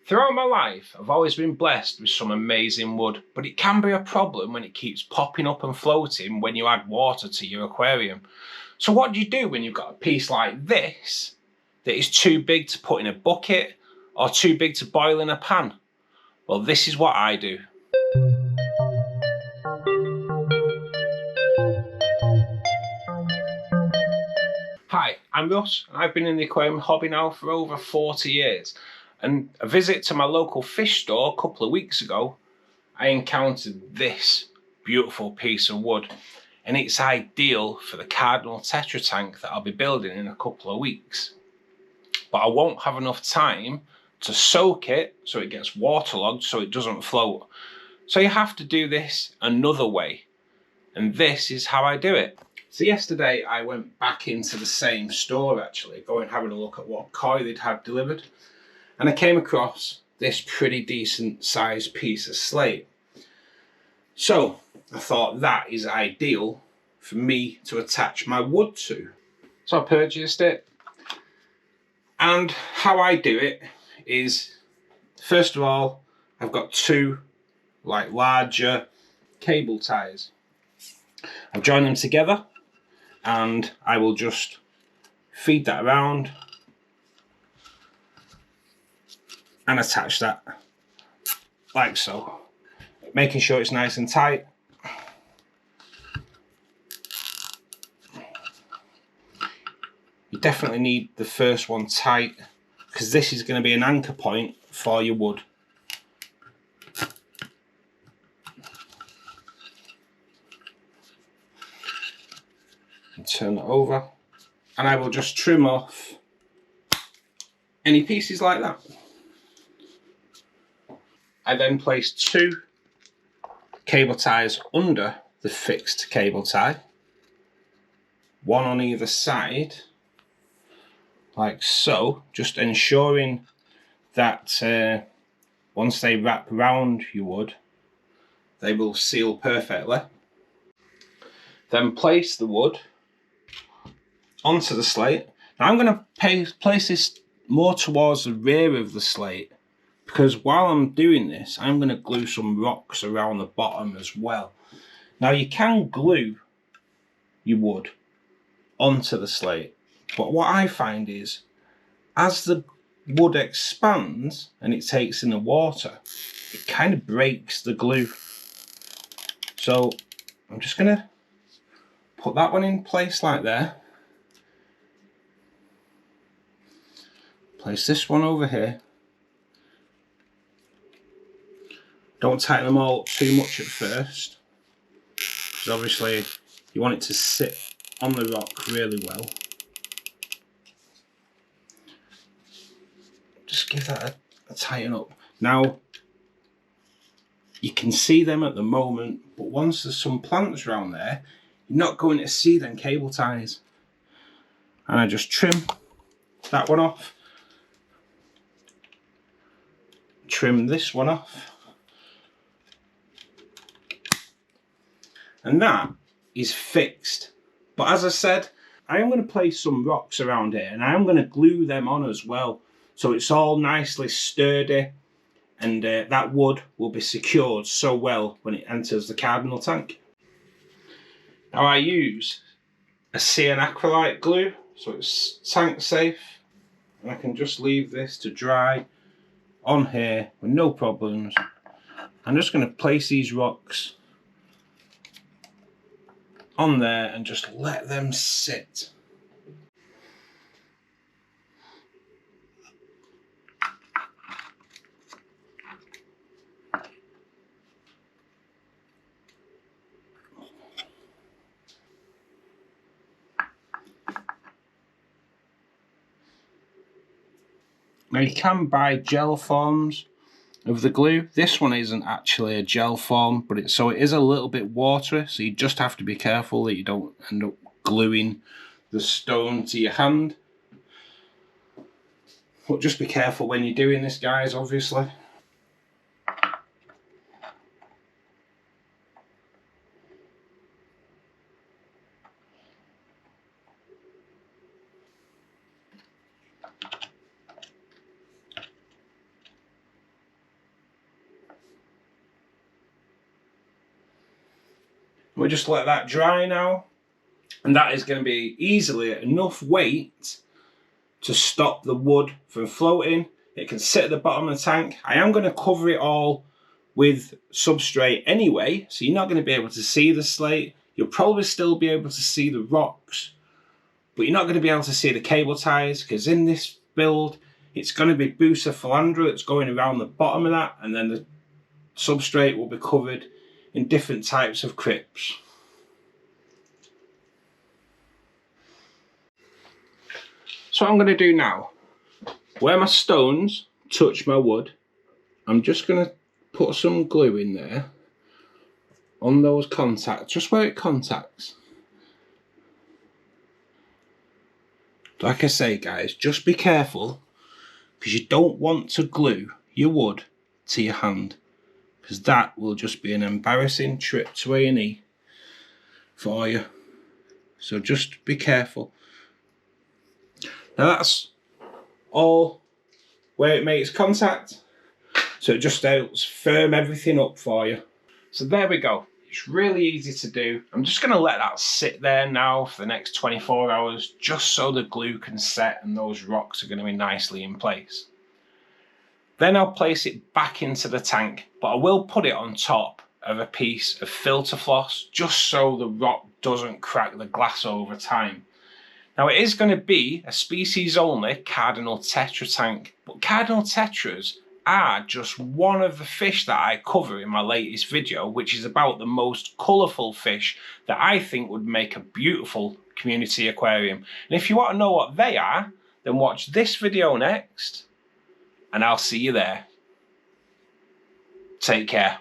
Throughout my life, I've always been blessed with some amazing wood, but it can be a problem when it keeps popping up and floating when you add water to your aquarium. So what do you do when you've got a piece like this that is too big to put in a bucket or too big to boil in a pan? Well, this is what I do. Hi, I'm Russ. I've been in the aquarium hobby now for over 40 years. And a visit to my local fish store a couple of weeks ago, I encountered this beautiful piece of wood. And it's ideal for the cardinal tetra tank that I'll be building in a couple of weeks. But I won't have enough time to soak it so it gets waterlogged so it doesn't float. So you have to do this another way. And this is how I do it. So yesterday I went back into the same store actually, going having a look at what koi they'd had delivered. And I came across this pretty decent sized piece of slate. So I thought that is ideal for me to attach my wood to. So I purchased it. And how I do it is, first of all, I've got two larger cable ties. I've joined them together and I will just feed that around and attach that like so, making sure it's nice and tight. You definitely need the first one tight because this is going to be an anchor point for your wood. And turn it over and I will just trim off any pieces like that. I then place two cable ties under the fixed cable tie, one on either side, like so, just ensuring that once they wrap around your wood, they will seal perfectly. Then place the wood onto the slate. Now I'm going to place this more towards the rear of the slate because while I'm doing this, I'm going to glue some rocks around the bottom as well. Now you can glue your wood onto the slate, but what I find is as the wood expands and it takes in the water, it kind of breaks the glue. So I'm just going to put that one in place like there. Place this one over here. Don't tighten them all up too much at first, because obviously you want it to sit on the rock really well. Just give that a tighten up. Now, you can see them at the moment, but once there's some plants around there, you're not going to see them cable ties. And I just trim that one off. Trim this one off. And that is fixed. But as I said, I am going to place some rocks around here and I am going to glue them on as well. So it's all nicely sturdy and that wood will be secured so well when it enters the cardinal tank. Now I use a cyan acrylite glue so it's tank safe, and I can just leave this to dry on here with no problems. I'm just going to place these rocks on there and just let them sit. Now you can buy gel forms of the glue. This one isn't actually a gel form, but it is a little bit watery, so you just have to be careful that you don't end up gluing the stone to your hand. But just be careful when you're doing this, guys, obviously. We'll just let that dry now. And that is going to be easily enough weight to stop the wood from floating. It can sit at the bottom of the tank. I am going to cover it all with substrate anyway, so you're not going to be able to see the slate. You'll probably still be able to see the rocks, but you're not going to be able to see the cable ties, because in this build, it's going to be Busa philandra that's going around the bottom of that, and then the substrate will be covered in different types of crypts. So what I'm going to do now, where my stones touch my wood, I'm just going to put some glue in there on those contacts, just where it contacts. Like I say guys, just be careful, because you don't want to glue your wood to your hand, because that will just be an embarrassing trip to A&E for you. So just be careful. Now that's all where it makes contact, so it just helps firm everything up for you. So there we go. It's really easy to do. I'm just going to let that sit there now for the next 24 hours, just so the glue can set and those rocks are going to be nicely in place. Then I'll place it back into the tank, but I will put it on top of a piece of filter floss, just so the rock doesn't crack the glass over time. Now it is going to be a species only cardinal tetra tank, but cardinal tetras are just one of the fish that I cover in my latest video, which is about the most colourful fish that I think would make a beautiful community aquarium. And if you want to know what they are, then watch this video next, and I'll see you there. Take care.